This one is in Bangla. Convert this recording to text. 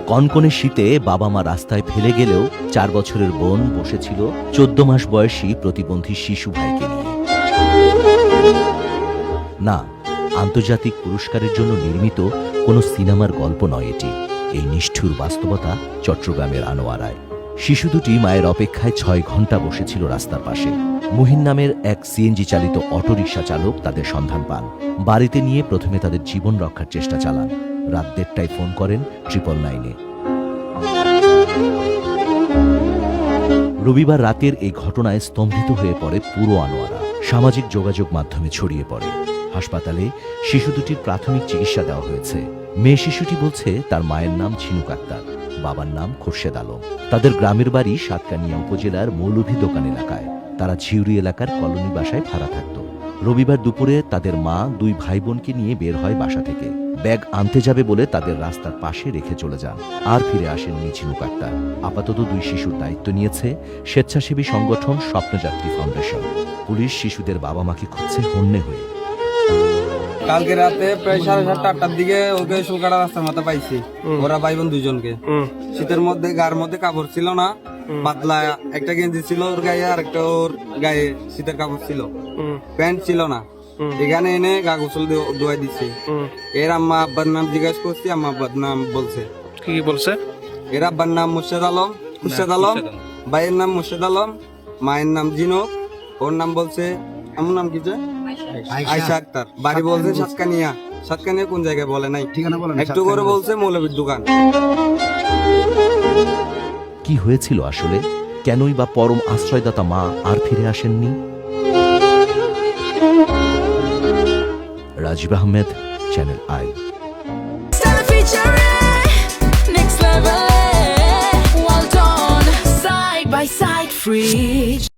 কনকনে শীতে বাবা মা রাস্তায় ফেলে গেলেও 4 বছরের বোন বসেছিল 14 মাস বয়সী প্রতিবন্ধী শিশু ভাইকে নিয়ে। না, আন্তর্জাতিক পুরস্কারের জন্য নির্মিত কোনো সিনেমার গল্প নয় এটি। এই নিষ্ঠুর বাস্তবতা চট্টগ্রামের আনোয়ারায়। শিশু দুটি মায়ের অপেক্ষায় 6 ঘন্টা বসেছিল রাস্তার পাশে। মুহিন নামের এক সিএনজি চালিত অটোরিকশা চালক তাদের সন্ধান পান। বাড়িতে নিয়ে প্রথমে তাদের জীবন রক্ষার চেষ্টা চালান। রাত 1:30টায় ফোন করেন 999-এ। রবিবার রাতের এই ঘটনায় স্তম্ভিত হয়ে পড়ে পুরো আনোয়ারা। সামাজিক যোগাযোগ মাধ্যমে ছড়িয়ে পড়ে। হাসপাতালে শিশু দুটির প্রাথমিক চিকিৎসা দেওয়া হয়েছে। মেয়ে শিশুটি বলছে তার মায়ের নাম ঝিনুক আক্তার, বাবার নাম খোরশেদ আলম। তাদের গ্রামের বাড়ি সাতকানিয়া উপজেলার মৌলভী দোকান এলাকায়। তারা ঝিউরি এলাকার কলোনি বাসায় ভাড়া থাকত। রবিবার দুপুরে তাদের মা 2 ভাই বোনকে নিয়ে বের হয় বাসা থেকে। ব্যাগ আনতে যাবে বলে তাদের রাস্তার পাশে রেখে চলে যান। আর ফিরে আসেননি ঝিনুক আক্তার। আপাতত 2 শিশুর দায়িত্ব নিয়েছে স্বেচ্ছাসেবী সংগঠন স্বপ্নযাত্রী ফাউন্ডেশন। পুলিশ শিশুদের বাবা মাকে খুঁজছে হন্যে হয়ে। কালকে রাতে প্রায় 7:30-8টার দিকে ওকে সুলকাটা রাস্তার মাথা পাইছি। ওরা ভাই বোন 2জনকে। শীতের মধ্যে গায়ের মধ্যে কাপড় ছিল না, পাতলা একটা গেঞ্জি ছিল ওর গায়ে, আর একটা ওর গায়ে শীতের কাপড় ছিল, প্যান্ট ছিল না। এখানে এনে গা গোসল ধোয়াই দিচ্ছে। এর আম্মা আব্বার নাম জিজ্ঞাসা করছি, আম্মা আব্বার নাম বলছে। কি বলছে? এর আব্বার নাম মুর্শেদ আলম, ভাইয়ের নাম মুর্শেদ আলম, মায়ের নাম জিনুক, ওর নাম বলছে আমার নাম কি যে আয়শা আক্তার। বাড়ি বলছে সাতকানিয়া। সাতকানিয়া কোন জায়গায় বলে নাই, ঠিকানা বলে একটু করে বলছে মৌলভীর দোকান। কি হয়েছিল আসলে? কেনই বা পরম আশ্রয়দাতা মা আর ফিরে আসেননি? Rajib Ahmed, channel I. Next level, well done, side by side, free.